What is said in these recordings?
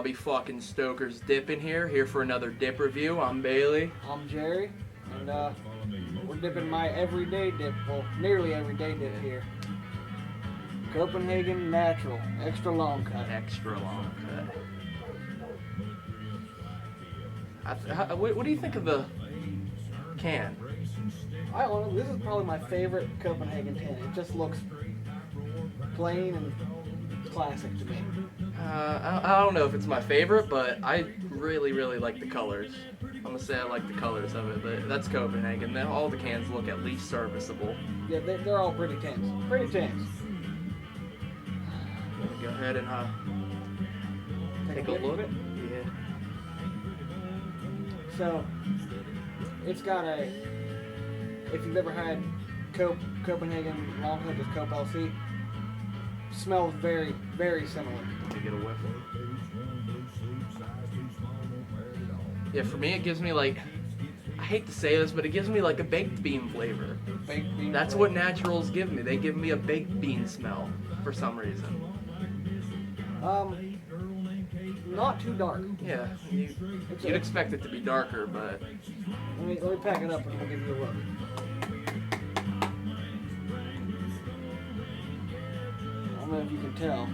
I'll be fucking Stoker's dipping here for another dip review. I'm Bailey. I'm Jerry, and we're dipping my everyday dip, well, nearly everyday dip here. Copenhagen Natural, extra long cut. Extra long cut. What do you think of the can? I don't know, this is probably my favorite Copenhagen tin. It just looks plain and classic to me. I don't know if it's my favorite, but I really like the colors. I'm gonna say I like the colors of it, but that's Copenhagen. All the cans look at least serviceable. Yeah, they're all pretty tins. Pretty tins. Go ahead and take a look. Yeah. So, it's got a, if you've ever had Copenhagen long cut with Cope LC, smells very similar. Let me get a whiff. Yeah, for me it gives me like, I hate to say this, but it gives me like a baked bean flavor. Baked bean That's flavor. what naturals give me. They give me a baked bean smell for some reason. Not too dark. Yeah, you'd expect it to be darker, but Let me pack it up and I'll give you a look. I don't know if you can tell,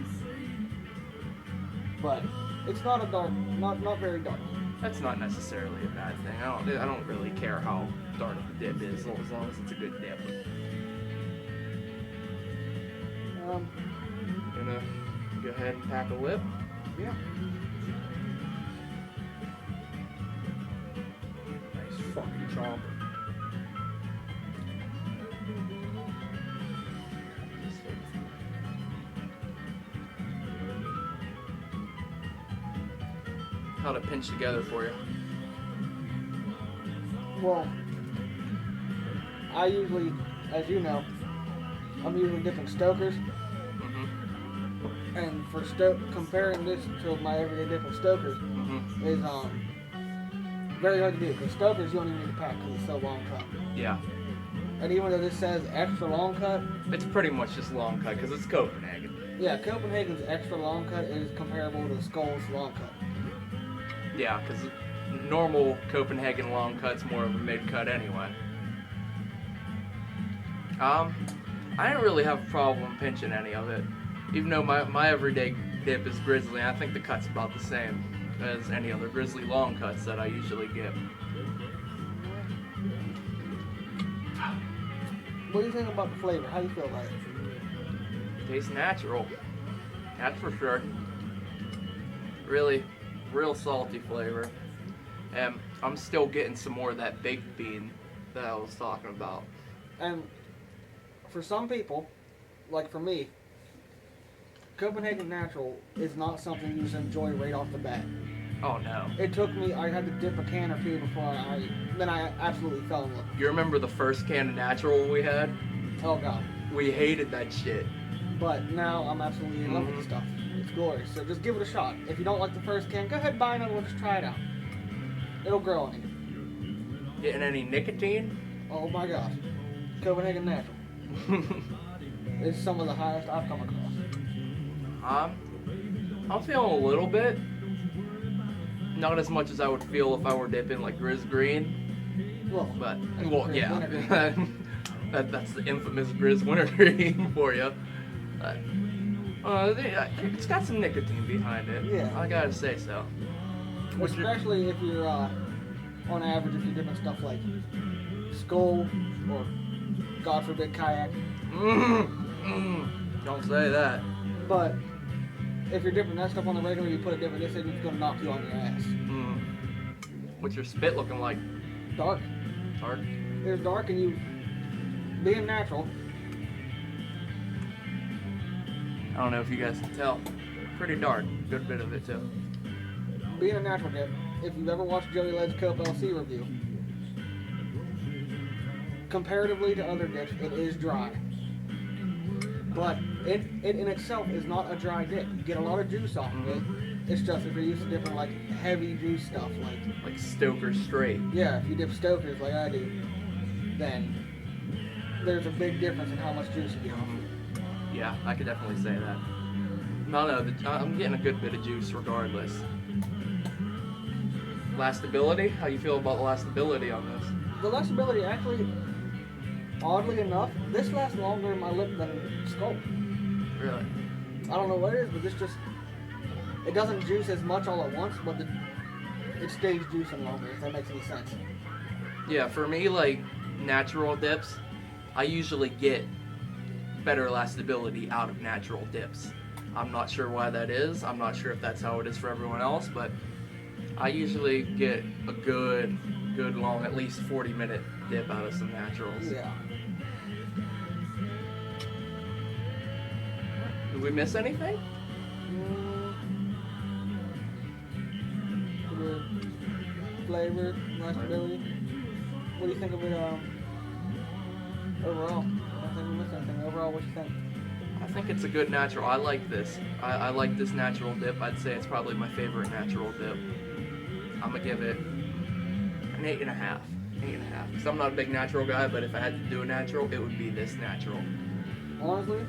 but it's not a dark, not very dark. that's not necessarily a bad thing. I don't really care how dark the dip is, as long as it's a good dip. Gonna go ahead and pack a lip. Yeah. Nice fucking chomp. How'd it pinch together for you? Well, I usually, as you know, I'm usually dipping Stokers, Mm-hmm. and for comparing this to my everyday dip of Stokers Mm-hmm. is very hard to do, because Stokers you don't even need to pack because it's so long cut. Yeah. And even though this says extra long cut, It's pretty much just long cut because it's Copenhagen. yeah, Copenhagen's extra long cut is comparable to Skull's long cut. Yeah, because normal Copenhagen long cut's more of a mid cut anyway. I didn't really have a problem pinching any of it. Even though my everyday dip is grizzly, I think the cut's about the same as any other grizzly long cuts that I usually get. What do you think about the flavor? How do you feel about it? Tastes natural, that's for sure. Really, real salty flavor. And I'm still getting some more of that baked bean that I was talking about. And for some people, like for me, Copenhagen Natural is not something you just enjoy right off the bat. Oh no. It took me, I had to dip a can or two before then I absolutely fell in love. You remember the first can of natural we had? Oh god. We hated that shit. But now I'm absolutely in love with the stuff. It's glorious. So just give it a shot. If you don't like the first can, go ahead and buy another one, just try it out. It'll grow on you. Getting any nicotine? Oh my gosh. Copenhagen Natural. It's some of the highest I've come across. I'm feeling a little bit. Not as much as I would feel if I were dipping like Grizz Green. Well, Well, yeah. Winter Green. That's the infamous Grizz Winter Green for you. It's got some nicotine behind it. Yeah. I gotta say so. Especially if you're, on average, if you're dipping stuff like Skull or, God forbid, Kayak. Don't say that. But if you're dipping that stuff on the regular, you put a dip in this in, it's going to knock you on your ass. What's your spit looking like? Dark. Dark? It's dark, and you, being natural, I don't know if you guys can tell. Pretty dark. Good bit of it too. being a natural dip, if you've ever watched Joey Led's Cope LC review, comparatively to other dips, it is dry. But it in itself is not a dry dip. You get a lot of juice off of it. It's just if you're used to dipping like heavy juice stuff, like Stoker straight. Yeah, if you dip Stokers like I do, then there's a big difference in how much juice you get off of it. Yeah, I could definitely say that. No, I'm getting a good bit of juice regardless. Lastability? How you feel about the lastability on this? The lastability actually, oddly enough, this lasts longer in my lip than Sculpt. Really? I don't know what it is, but this just, it doesn't juice as much all at once, but it stays juicing longer, if that makes any sense. Yeah, for me, like natural dips, I usually get better lastability out of natural dips. I'm not sure why that is. I'm not sure if that's how it is for everyone else, but I usually get a good long, at least 40-minute dip out of some naturals. Yeah. Did we miss anything? The flavor, lastability. What do you think of it overall? I don't think we missed anything. Overall, what do you think? I think it's a good natural. I like this. I like this natural dip. I'd say it's probably my favorite natural dip. I'm gonna give it an 8.5. 8.5. Because I'm not a big natural guy, but if I had to do a natural, it would be this natural. Honestly,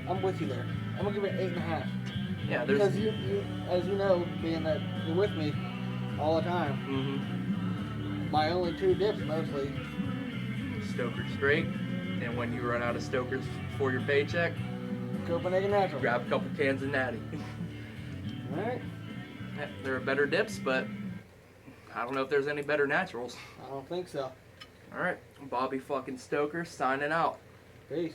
I'm with you there. I'm gonna give it 8.5. Yeah, there's. Because you, as you know, being that you're with me all the time, my only two dips mostly. Stoker's great, and when you run out of Stoker's for your paycheck, Copenhagen Natural. grab a couple cans of Natty. Alright. Yeah, there are better dips, but I don't know if there's any better naturals. I don't think so. All right, Bobby fucking Stoker signing out. Peace.